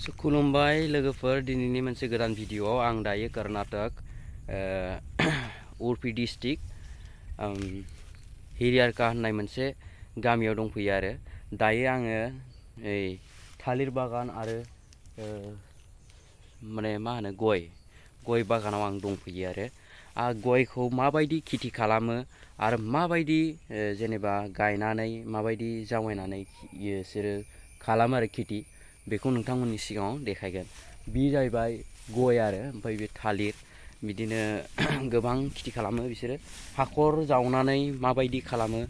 खुलुमबाय लोगोफोर दिनैनि मोनसे गोदान भिडिअआव आं दायो कर्नाटक उडुपी डिस्ट्रिक्ट हिरियारका होननाय मोनसे गामियाव दंफैयो आरो दायो आङो थालिर बागान आरो माने मा होनो गय बागानाव आं दंफैयो आरो गयखौ माबायदि खेथि खालामो आरो माबायदि जेनेबा गायनानै माबायदि जावैनानै बिसोरो खालामो आरो खेथि बेखौ नोंथांमोननि सिगाङाव देखायगोन। बे जाहैबाय गय आरो ओमफ्राय बे थालिर बिदिनो गोबां खेथि खालामो बिसोरो हाखर जावनानै माबायदि खालामो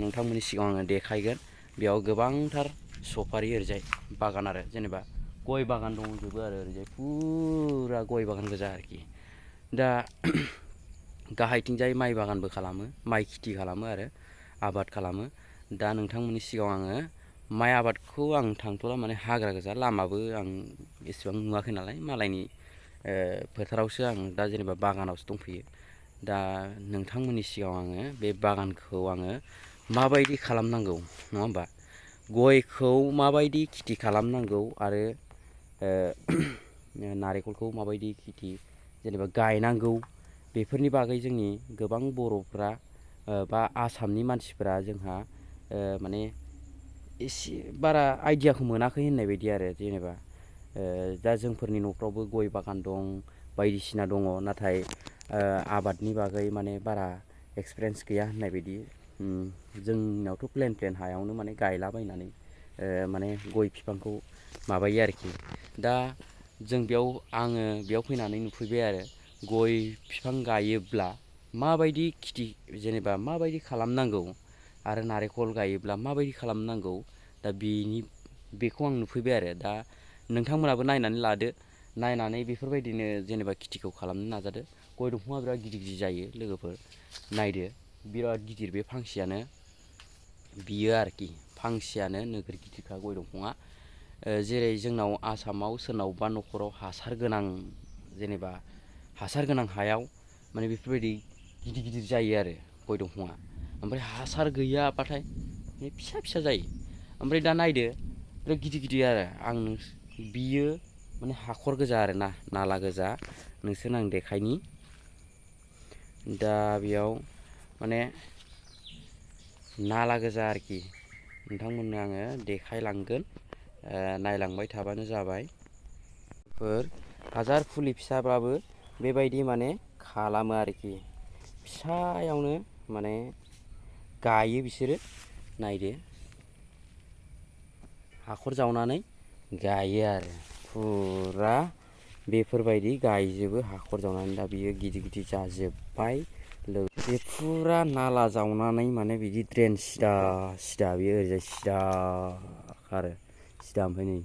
नोंथांमोननि सिगाङाव आङो देखायगोन। बेयाव गोबांथार सफारि ओरैजाय बागान आरो जेनेबा गय बागान दंजोबो आरो ओरैजाय फुरा गय बागान गोजा आरोखि। दा गाहायथिंजाय माइ बागानबो खालामो, माइ खेथि खालामो आरो आबाद खालामो। दा नोंथांमोननि सिगाङाव आङो माइ आबादखौ आं थांथ'ला, माने हाग्रा गोजा, लामाबो आं एसेबां नुवाखै नालाय, मालायनि फोथारावसो आं दा जेनेबा बागानावसो दंफैयो। दा नोंथांमोननि सिगाङाव आङो बे बागानखौ आङो माबायदि खालामनांगौ नङा होमबा, गयखौ माबायदि खेथि खालामनांगौ आरो नारेंखलखौ माबायदि खेथि जेनेबा गायनांगौ बेफोरनि बागै जोंनि गोबां बर'फ्रा बा आसामनि मानसिफोरा जोंहा माने एसे बारा आइडियाखौ मोनाखै होननाय बायदि आरो जेनेबा दा जोंफोरनि न'फ्रावबो गय बागान दं, बायदिसिना दङ, नाथाय आबादनि बागै माने बारा एक्सपिरियेन्स गैया होननाय बायदि। जोंनावथ' प्लेन हायावनो माने गायलाबायनानै माने गय बिफांखौ माबायो आरोखि। दा आङो बेयाव फैनानै नुफैबाय आरो गय बिफां गायोब्ला माबायदि खेथि जेनेबा माबायदि खालामनांगौ आरो नारेंखल गायोब्ला माबायदि खालामनांगौ, दा बेखौ आं नुफैबाय आरो। दा नोंथांमोनाबो नायनानै लादो, नायनानै बेफोरबायदिनो जेनेबा खेथिखौ खालामनो नाजादो। गय दंफाङा बिराद गिदिर गिदिर जायो लोगोफोर, नायदो बिराद गिदिर बे फांसेयानो बियो आरोखि, फांसेयानो नोगोर गिदिरखा गय दंफाङा। जेरै जोंनाव आसामाव सोरनावबा न'खराव हासार गोनां जेनेबा हासार गोनां हायाव माने बेफोरबायदि गिदिर गिदिर जायो आरो गय दंफाङा, ओमफ्राय हासार गैयाबाथाय फिसा फिसा जायो। ओमफ्राय दा नायदो बिराद गिदिर गिदिर आरो बियो माने हाखर गोजा आरो नाला गोजा। नोंसोरनो आं देखायनि, दा बेयाव माने नाला गोजा आरोखि, नोंथांमोननो आङो देखायलांगोन, नायलांबाय थाबानो जाबाय। हाजार फुलि फिसाबाबो बेबायदि माने खालामो आरोखि, फिसायावनो माने गायो बिसोरो। नायदो हाखर जावनानै गायो आरो फुरा बेफोरबायदि गायजोबो हाखर जावनानै। दा बियो गिदिर गिदिर जाजोब्बाय, बे फुरा नाला जावनानै माने बिदि ड्रेन सिदा सिदा बेयो ओरैजाय सिदा आरो सिदा। ओमफ्राय नै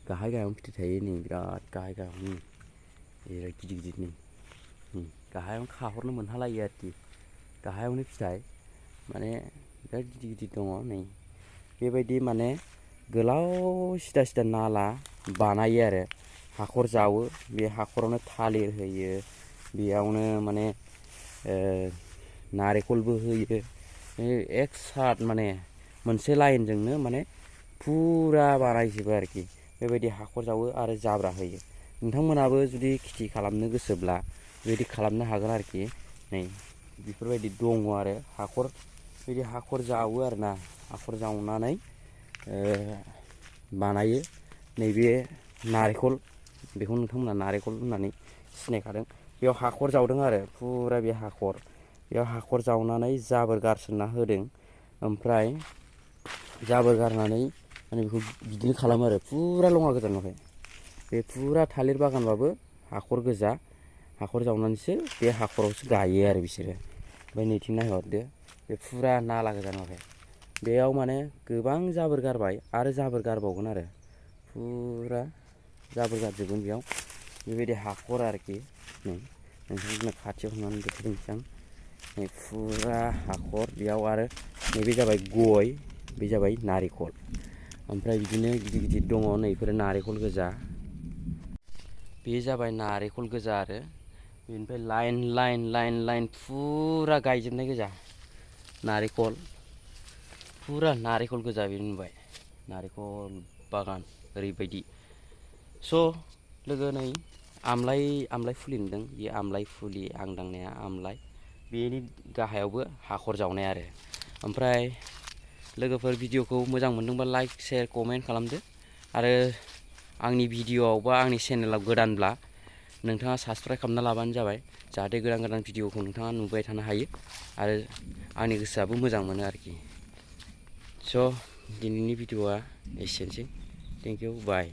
गाहाय गाहायावनो फिथाइ थायो, नै बिराद गाहाय गाहायावनो बिराद गिदिर गिदिर, नै गाहायावनो खाहरनो मोनहालायो आरोखि, गाहायावनो फिथाइ माने बिराद गिदिर गिदिर दङ। नै बेबायदि माने गोलाव सिदा सिदा नाला बानायो आरो हाखर जावो, बे हाखरावनो थालिर होयो, बेयावनो माने नारेंखलबो होयो। एक साथ माने मोनसे लाइनजोंनो माने फुरा बानायजोबो आरोखि, बेबायदि हाखर जावो आरो जाब्रा होयो। नोंथांमोनाबो जुदि खेथि खालामनो गोसोब्ला बेबायदि खालामनो हागोन आरोखि। नै बेफोरबायदि दङ आरो हाखर, बिदि हाखर जावो आरोना, हाखर जावनानै बानायो। नैबे नारेंखल, बेखौ नोंथांमोना नारेंखल होननानै सिनायखादों। बेयाव हाखर जावदों आरो फुरा बे हाखर, बेयाव हाखर जावनानै जाबोर गारसोमना होदों, ओमफ्राय जाबोर गारनानै माने बेखौ बिदिनो खालामो आरो फुरा लङा गोजा। नुबाय, बे फुरा थालिर बागानबाबो हाखर गोजा, हाखर जावनानैसो बे हाखरावसो गायो आरो बिसोरो। ओमफ्राय नैथिं नायहरदो, बे फुरा नाला गोजा। नुबाय, बेयाव माने गोबां जाबोर गारबाय आरो जाबोर गारबावगोन आरो फुरा जाबोर गारजोबगोन बेयाव, बेबायदि हाखर आरोखि। नै नोंथांमोननो खाथियाव थांनानै देखायनोसै आं, नै फुरा हाखर बेयाव। आरो नैबे जाबाय गय, बे जाबाय नारेंखल, ओमफ्राय बिदिनो गिदिर गिदिर दङ। नैफोरो नारेंखल गोजा, बे जाबाय नारेंखल गोजा आरो बेनिफ्राय लाइन लाइन लाइन लाइन फुरा गायजोबनाय गोजा नारेंखल, फुरा नारेंखल गोजा। बे नुबाय नारेंखल बागान ओरैबायदि स' लोगो नै आमलाइ फुलि नुदों, बे आमलाइ फुलि आं दांनाया आमलाइ, बेनि गाहायावबो हाखर जावनाय आरो। ओमफ्राय लोगोफोर भिडिअखौ मोजां मोनदोंबा लाइक शेयार कमेन्ट खालामदो, आरो आंनि भिडिअ'आव बा आंनि चेनेलाव गोदानब्ला नोंथाङा साबस्क्राइब खालामना लाबानो जाबाय, जाहाथे गोदान गोदान भिडिअखौ नोंथाङा नुबाय थानो हायो आरो आंनि गोसोआबो मोजां मोनो आरोखि। स' दिनैनि भिडिअआ एसेनोसै। Thank you, bye.